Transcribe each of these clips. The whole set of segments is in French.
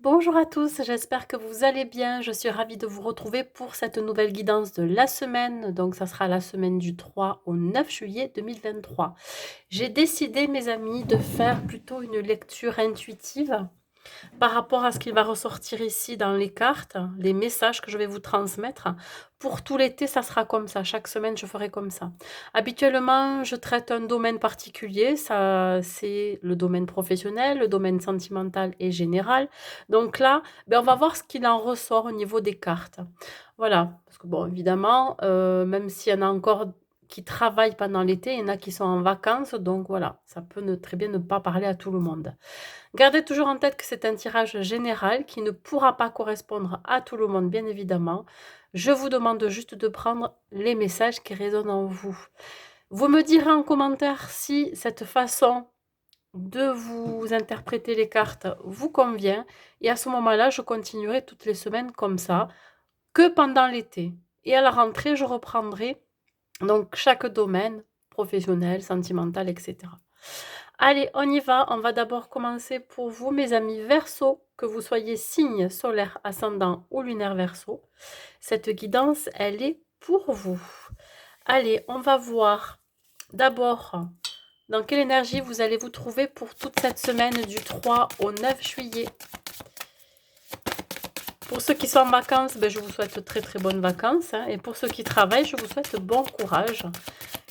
Bonjour à tous, j'espère que vous allez bien. Je suis ravie de vous retrouver pour cette nouvelle guidance de la semaine. Donc, ça sera la semaine du 3 au 9 juillet 2023. J'ai décidé, mes amis, de faire plutôt une lecture intuitive par rapport à ce qu'il va ressortir ici dans les cartes, les messages que je vais vous transmettre. Pour tout l'été, ça sera comme ça. Chaque semaine, je ferai comme ça. Habituellement, je traite un domaine particulier. Ça, c'est le domaine professionnel, le domaine sentimental et général. Donc là, on va voir ce qu'il en ressort au niveau des cartes. Voilà. Parce que bon, évidemment, même s'il y en a encore qui travaillent pendant l'été, il y en a qui sont en vacances. Donc voilà, ça peut très bien ne pas parler à tout le monde. Gardez toujours en tête que c'est un tirage général qui ne pourra pas correspondre à tout le monde, bien évidemment. Je vous demande juste de prendre les messages qui résonnent en vous. Vous me direz en commentaire si cette façon de vous interpréter les cartes vous convient. Et à ce moment-là, je continuerai toutes les semaines comme ça, que pendant l'été. Et à la rentrée, je reprendrai donc chaque domaine, professionnel, sentimental, etc. Allez, on y va. On va d'abord commencer pour vous, mes amis Verseau, que vous soyez signe solaire, ascendant ou lunaire Verseau. Cette guidance, elle est pour vous. Allez, on va voir d'abord dans quelle énergie vous allez vous trouver pour toute cette semaine du 3 au 9 juillet. Pour ceux qui sont en vacances, je vous souhaite très très bonnes vacances. Et pour ceux qui travaillent, je vous souhaite bon courage,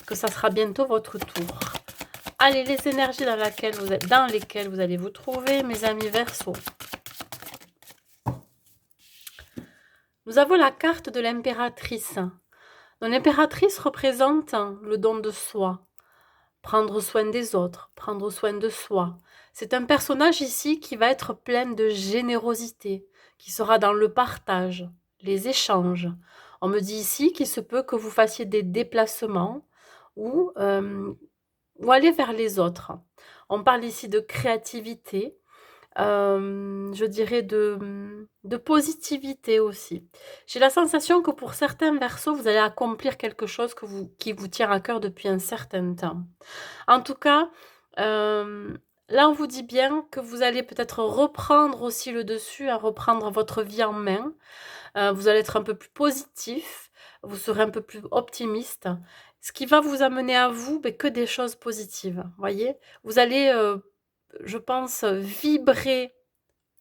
que ça sera bientôt votre tour. Allez, les énergies dans lesquelles vous allez vous trouver, mes amis Verseau. Nous avons la carte de l'impératrice. L'impératrice représente le don de soi, prendre soin des autres, prendre soin de soi. C'est un personnage ici qui va être plein de générosité, qui sera dans le partage, les échanges. On me dit ici qu'il se peut que vous fassiez des déplacements ou aller vers les autres. On parle ici de créativité, je dirais de positivité aussi. J'ai la sensation que pour certains Verseaux, vous allez accomplir quelque chose qui vous tient à cœur depuis un certain temps. En tout cas, là, on vous dit bien que vous allez peut-être reprendre aussi le dessus, à reprendre votre vie en main. Vous allez être un peu plus positif, vous serez un peu plus optimiste, ce qui va vous amener à vous, que des choses positives, voyez? Vous allez, je pense, vibrer,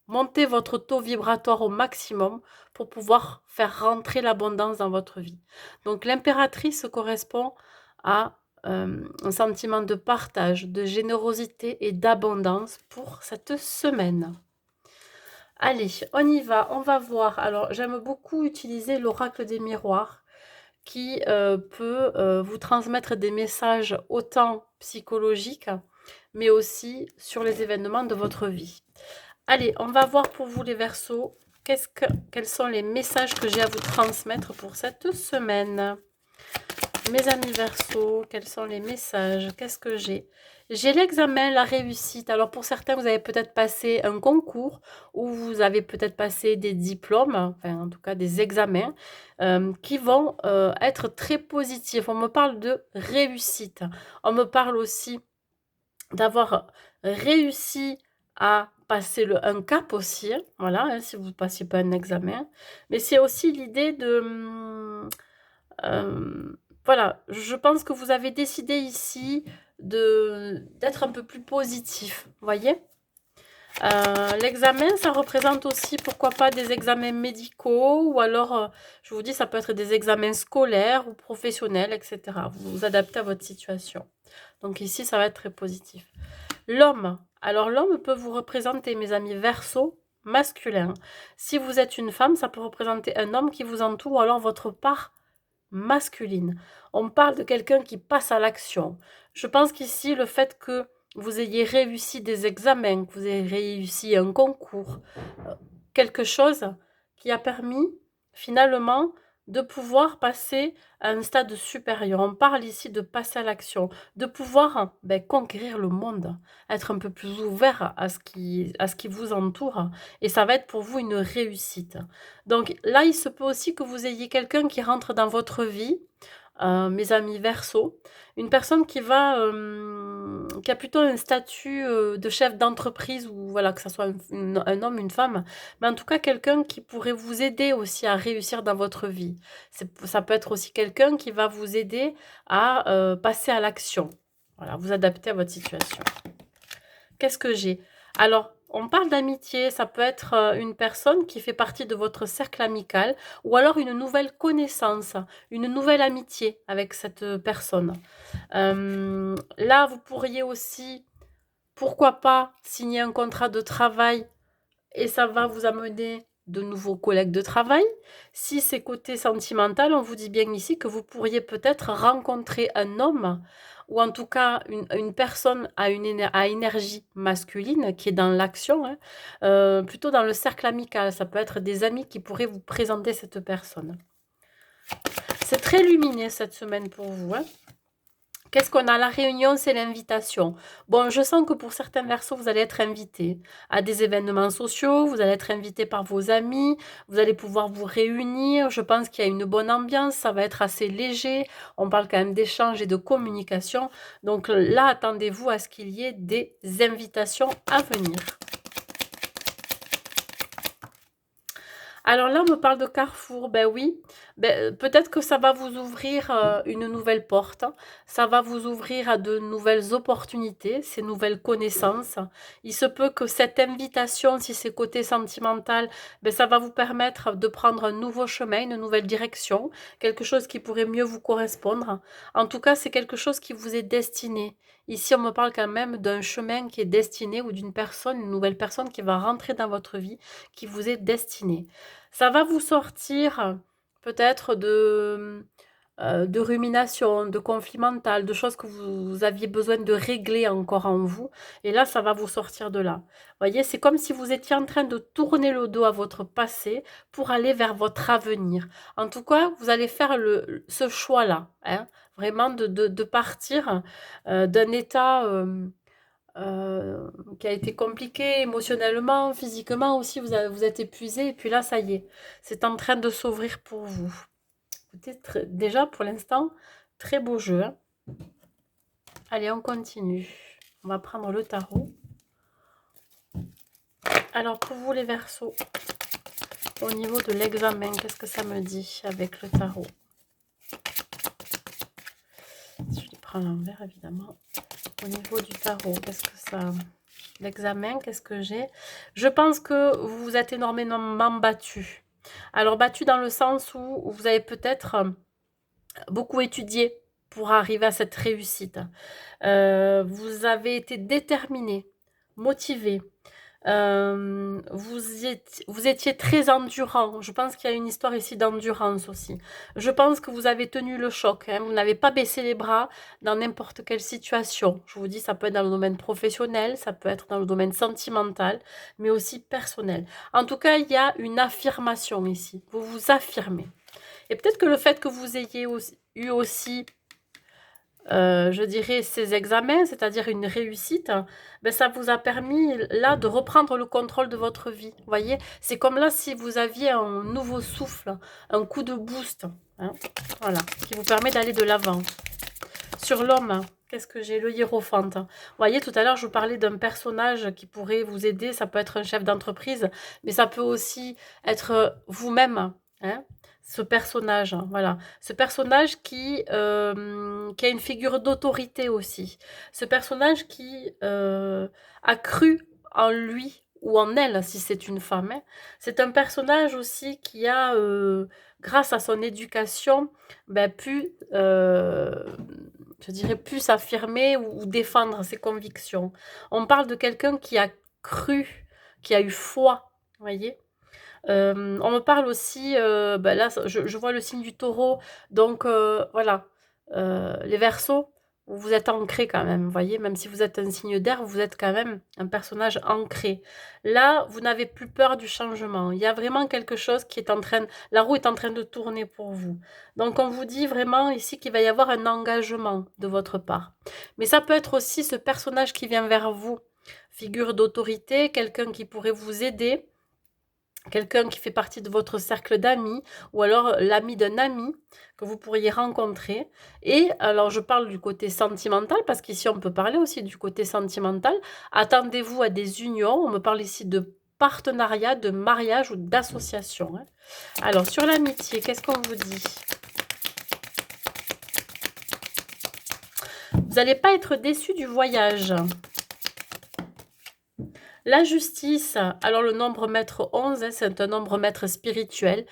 monter votre taux vibratoire au maximum pour pouvoir faire rentrer l'abondance dans votre vie. Donc l'impératrice correspond à, un sentiment de partage, de générosité et d'abondance pour cette semaine. Allez, on y va, on va voir. Alors, j'aime beaucoup utiliser l'oracle des miroirs qui peut vous transmettre des messages autant psychologiques, mais aussi sur les événements de votre vie. Allez, on va voir pour vous les Verseaux, quels sont les messages que j'ai à vous transmettre pour cette semaine. Mes amis Verseaux, quels sont les messages? Qu'est-ce que j'ai? J'ai l'examen, la réussite. Alors pour certains, vous avez peut-être passé un concours ou vous avez peut-être passé des diplômes, enfin en tout cas des examens qui vont être très positifs. On me parle de réussite. On me parle aussi d'avoir réussi à passer un cap aussi. Voilà, si vous ne passiez pas un examen. Mais c'est aussi l'idée de... voilà, je pense que vous avez décidé ici d'être un peu plus positif, voyez. L'examen, ça représente aussi, pourquoi pas, des examens médicaux, ou alors, je vous dis, ça peut être des examens scolaires ou professionnels, etc. Vous vous adaptez à votre situation. Donc ici, ça va être très positif. L'homme. Alors l'homme peut vous représenter, mes amis Verseau, masculin. Si vous êtes une femme, ça peut représenter un homme qui vous entoure, ou alors votre part masculine. On parle de quelqu'un qui passe à l'action. Je pense qu'ici, le fait que vous ayez réussi des examens, que vous ayez réussi un concours, quelque chose qui a permis finalement de pouvoir passer à un stade supérieur. On parle ici de passer à l'action, de pouvoir conquérir le monde, être un peu plus ouvert à ce qui vous entoure. Et ça va être pour vous une réussite. Donc là, il se peut aussi que vous ayez quelqu'un qui rentre dans votre vie, mes amis Verseau, une personne qui va qui a plutôt un statut de chef d'entreprise, ou voilà, que ça soit un homme, une femme, mais en tout cas quelqu'un qui pourrait vous aider aussi à réussir dans votre vie. Ça peut être aussi quelqu'un qui va vous aider à passer à l'action. Voilà, vous adapter à votre situation. Qu'est-ce que j'ai? Alors, on parle d'amitié, ça peut être une personne qui fait partie de votre cercle amical, ou alors une nouvelle connaissance, une nouvelle amitié avec cette personne. Là, vous pourriez aussi, pourquoi pas, signer un contrat de travail et ça va vous amener de nouveaux collègues de travail. Si c'est côté sentimental, on vous dit bien ici que vous pourriez peut-être rencontrer un homme ou en tout cas une personne à énergie masculine qui est dans l'action, hein, plutôt dans le cercle amical. Ça peut être des amis qui pourraient vous présenter cette personne. C'est très lumineux cette semaine pour vous, hein. Qu'est-ce qu'on a? La réunion, c'est l'invitation. Bon, je sens que pour certains versos, vous allez être invités à des événements sociaux, vous allez être invités par vos amis, vous allez pouvoir vous réunir. Je pense qu'il y a une bonne ambiance, ça va être assez léger. On parle quand même d'échange et de communication. Donc là, attendez-vous à ce qu'il y ait des invitations à venir. Alors là, on me parle de carrefour. Ben oui, peut-être que ça va vous ouvrir une nouvelle porte. Ça va vous ouvrir à de nouvelles opportunités, ces nouvelles connaissances. Il se peut que cette invitation, si c'est côté sentimental, ça va vous permettre de prendre un nouveau chemin, une nouvelle direction, quelque chose qui pourrait mieux vous correspondre. En tout cas, c'est quelque chose qui vous est destiné. Ici, on me parle quand même d'un chemin qui est destiné, ou d'une personne, une nouvelle personne qui va rentrer dans votre vie, qui vous est destinée. Ça va vous sortir peut-être de rumination, de conflit mental, de choses que vous aviez besoin de régler encore en vous. Et là, ça va vous sortir de là. Vous voyez, c'est comme si vous étiez en train de tourner le dos à votre passé pour aller vers votre avenir. En tout cas, vous allez faire ce choix-là, hein, vraiment de partir d'un état qui a été compliqué émotionnellement, physiquement aussi, vous êtes épuisé, et puis là, ça y est, c'est en train de s'ouvrir pour vous. Écoutez, déjà, pour l'instant, très beau jeu, hein. Allez, on continue. On va prendre le tarot. Alors, pour vous, les Verseaux, au niveau de l'examen, qu'est-ce que ça me dit avec le tarot? Je les prends à l'envers, évidemment. Au niveau du tarot, qu'est-ce que ça... L'examen, qu'est-ce que j'ai? Je pense que vous vous êtes énormément battu. Alors, battu dans le sens où vous avez peut-être beaucoup étudié pour arriver à cette réussite. Vous avez été déterminé, motivé. Vous étiez très endurant. Je pense qu'il y a une histoire ici d'endurance aussi. Je pense que vous avez tenu le choc, hein. Vous n'avez pas baissé les bras dans n'importe quelle situation. Je vous dis, ça peut être dans le domaine professionnel, ça peut être dans le domaine sentimental, mais aussi personnel. En tout cas, il y a une affirmation ici. Vous vous affirmez. Et peut-être que le fait que vous ayez eu aussi je dirais, ces examens, c'est-à-dire une réussite, ça vous a permis là de reprendre le contrôle de votre vie. Vous voyez, c'est comme là si vous aviez un nouveau souffle, un coup de boost, hein, voilà, qui vous permet d'aller de l'avant. Sur l'homme, qu'est-ce que j'ai? Le hiérophante. Vous voyez, tout à l'heure, je vous parlais d'un personnage qui pourrait vous aider. Ça peut être un chef d'entreprise, mais ça peut aussi être vous-même, hein, ce personnage, voilà. Ce personnage qui a une figure d'autorité aussi. Ce personnage qui a cru en lui ou en elle, si c'est une femme, hein. C'est un personnage aussi qui a, grâce à son éducation, pu, je dirais, pu s'affirmer ou défendre ses convictions. On parle de quelqu'un qui a cru, qui a eu foi, vous voyez. On me parle aussi, là, je vois le signe du taureau, donc voilà, les Verseaux, vous êtes ancrés quand même, vous voyez, même si vous êtes un signe d'air, vous êtes quand même un personnage ancré. Là, vous n'avez plus peur du changement. Il y a vraiment quelque chose qui est en train, la roue est en train de tourner pour vous. Donc on vous dit vraiment ici qu'il va y avoir un engagement de votre part. Mais ça peut être aussi ce personnage qui vient vers vous, figure d'autorité, quelqu'un qui pourrait vous aider quelqu'un qui fait partie de votre cercle d'amis, ou alors l'ami d'un ami que vous pourriez rencontrer. Et alors je parle du côté sentimental, parce qu'ici on peut parler aussi du côté sentimental. Attendez-vous à des unions, on me parle ici de partenariat, de mariage ou d'association, hein. Alors sur l'amitié, qu'est-ce qu'on vous dit? Vous n'allez pas être déçu du voyage. La justice, alors le nombre maître 11, hein, c'est un nombre maître spirituel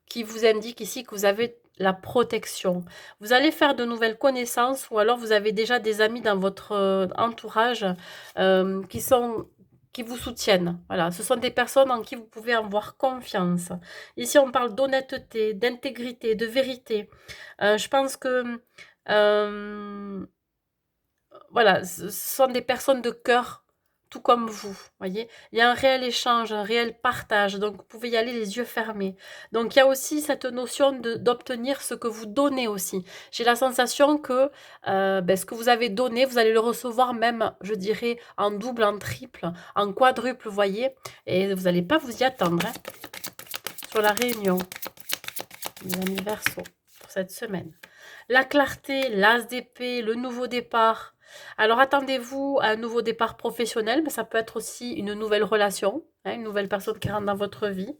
qui vous indique ici que vous avez la protection. Vous allez faire de nouvelles connaissances, ou alors vous avez déjà des amis dans votre entourage qui vous soutiennent. Voilà, ce sont des personnes en qui vous pouvez avoir confiance. Ici, on parle d'honnêteté, d'intégrité, de vérité. Je pense que euh, voilà, ce sont des personnes de cœur, tout comme vous, voyez. Il y a un réel échange, un réel partage, donc vous pouvez y aller les yeux fermés. Donc il y a aussi cette notion d'obtenir ce que vous donnez aussi. J'ai la sensation que ce que vous avez donné, vous allez le recevoir même, je dirais, en double, en triple, en quadruple, vous voyez. Et vous n'allez pas vous y attendre, hein, sur la réunion, les amis Verseau, pour cette semaine. La clarté, l'as d'épée, le nouveau départ. Alors attendez-vous à un nouveau départ professionnel, mais ça peut être aussi une nouvelle relation, hein, une nouvelle personne qui rentre dans votre vie,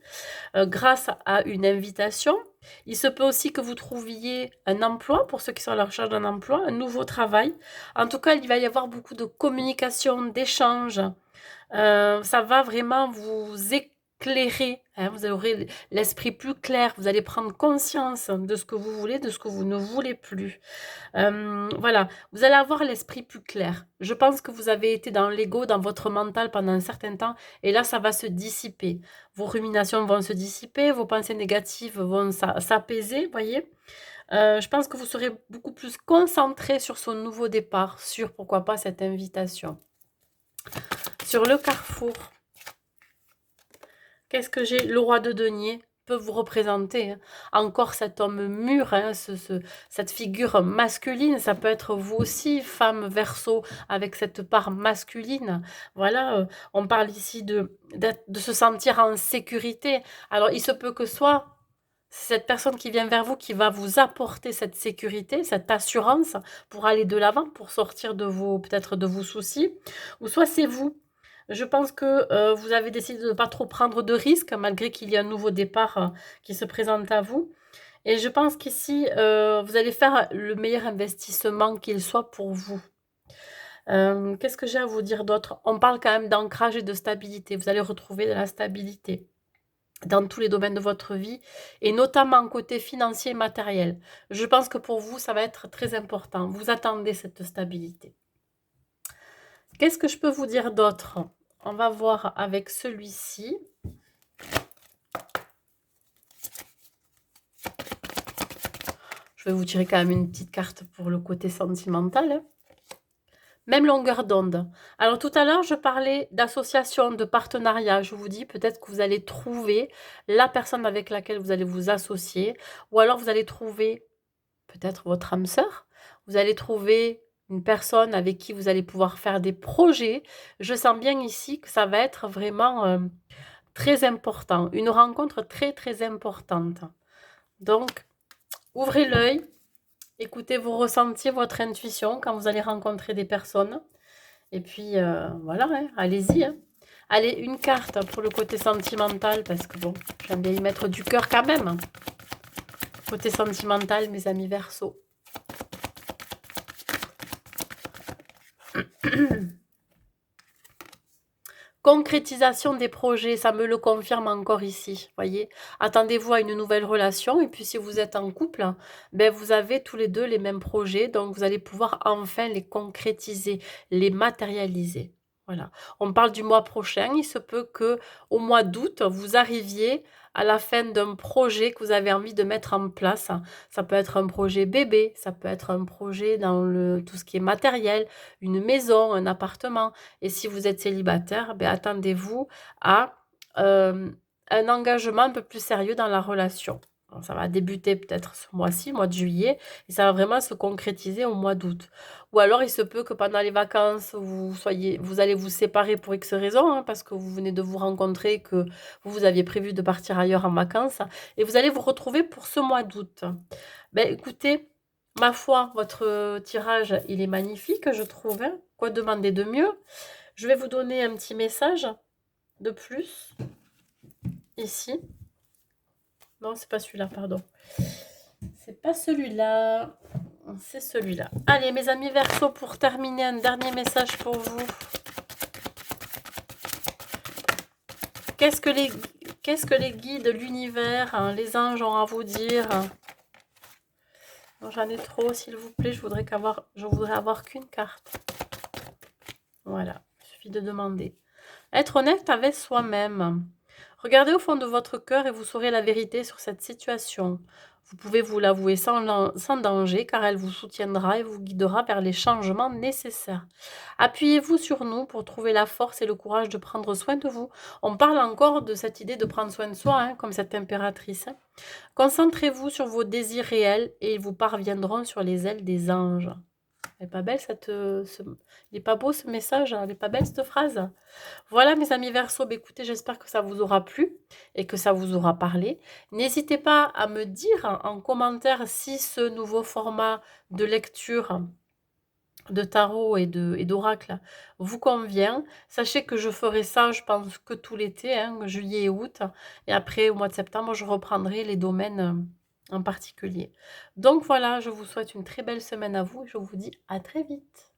grâce à une invitation. Il se peut aussi que vous trouviez un emploi, pour ceux qui sont à la recherche d'un emploi, un nouveau travail. En tout cas, il va y avoir beaucoup de communication, d'échanges. Ça va vraiment vous éclairer, hein, vous aurez l'esprit plus clair, vous allez prendre conscience de ce que vous voulez, de ce que vous ne voulez plus. Voilà, vous allez avoir l'esprit plus clair. Je pense que vous avez été dans l'ego, dans votre mental pendant un certain temps, et là, ça va se dissiper. Vos ruminations vont se dissiper, vos pensées négatives vont s'apaiser, voyez. Je pense que vous serez beaucoup plus concentré sur ce nouveau départ, sur pourquoi pas cette invitation. Sur le carrefour, qu'est-ce que j'ai? Le roi de denier peut vous représenter, hein. Encore cet homme mûr, hein, cette figure masculine. Ça peut être vous aussi, femme Verseau, avec cette part masculine. Voilà, on parle ici de se sentir en sécurité. Alors, il se peut que soit c'est cette personne qui vient vers vous qui va vous apporter cette sécurité, cette assurance pour aller de l'avant, pour sortir de peut-être de vos soucis, ou soit c'est vous. Je pense que vous avez décidé de ne pas trop prendre de risques, malgré qu'il y ait un nouveau départ qui se présente à vous. Et je pense qu'ici, vous allez faire le meilleur investissement qu'il soit pour vous. Qu'est-ce que j'ai à vous dire d'autre? On parle quand même d'ancrage et de stabilité. Vous allez retrouver de la stabilité dans tous les domaines de votre vie, et notamment côté financier et matériel. Je pense que pour vous, ça va être très important. Vous attendez cette stabilité. Qu'est-ce que je peux vous dire d'autre? On va voir avec celui-ci. Je vais vous tirer quand même une petite carte pour le côté sentimental, hein. Même longueur d'onde. Alors tout à l'heure, je parlais d'association, de partenariat. Je vous dis peut-être que vous allez trouver la personne avec laquelle vous allez vous associer, ou alors vous allez trouver peut-être votre âme sœur. Vous allez trouver une personne avec qui vous allez pouvoir faire des projets. Je sens bien ici que ça va être vraiment très important. Une rencontre très, très importante. Donc, ouvrez l'œil, écoutez vos ressentis, votre intuition quand vous allez rencontrer des personnes. Et puis, voilà, hein, allez-y, hein. Allez, une carte pour le côté sentimental, parce que bon, j'aime bien y mettre du cœur quand même. Côté sentimental, mes amis Verseau. Concrétisation des projets, ça me le confirme encore ici, voyez. Attendez-vous à une nouvelle relation, et puis si vous êtes en couple, ben vous avez tous les deux les mêmes projets, donc vous allez pouvoir enfin les concrétiser, les matérialiser. Voilà. On parle du mois prochain, il se peut que au mois d'août, vous arriviez à la fin d'un projet que vous avez envie de mettre en place. Ça peut être un projet bébé, ça peut être un projet dans tout ce qui est matériel, une maison, un appartement. Et si vous êtes célibataire, ben attendez-vous à un engagement un peu plus sérieux dans la relation. Alors, ça va débuter peut-être ce mois-ci, mois de juillet, et ça va vraiment se concrétiser au mois d'août. Ou alors il se peut que pendant les vacances, vous allez vous séparer pour X raisons, hein, parce que vous venez de vous rencontrer, que vous aviez prévu de partir ailleurs en vacances, et vous allez vous retrouver pour ce mois d'août. Ben écoutez, ma foi, votre tirage, il est magnifique, je trouve, hein. Quoi demander de mieux? Je vais vous donner un petit message de plus, ici. Non, c'est pas celui-là, pardon. C'est pas celui-là, c'est celui-là. Allez, mes amis Verseau, pour terminer, un dernier message pour vous. Qu'est-ce que les guides, l'univers, hein, les anges ont à vous dire? J'en ai trop, s'il vous plaît, je voudrais avoir qu'une carte. Voilà, il suffit de demander. Être honnête avec soi-même. Regardez au fond de votre cœur et vous saurez la vérité sur cette situation. Vous pouvez vous l'avouer sans danger, car elle vous soutiendra et vous guidera vers les changements nécessaires. Appuyez-vous sur nous pour trouver la force et le courage de prendre soin de vous. On parle encore de cette idée de prendre soin de soi, hein, comme cette impératrice, hein. Concentrez-vous sur vos désirs réels et ils vous parviendront sur les ailes des anges. Elle est pas belle il est pas beau ce message, hein, elle est pas belle cette phrase. Voilà mes amis Verseau, écoutez, j'espère que ça vous aura plu et que ça vous aura parlé. N'hésitez pas à me dire en commentaire si ce nouveau format de lecture de tarot et d'oracle vous convient. Sachez que je ferai ça, je pense, que tout l'été, hein, juillet et août. Et après, au mois de septembre, je reprendrai les domaines en particulier. Donc voilà, je vous souhaite une très belle semaine à vous et je vous dis à très vite.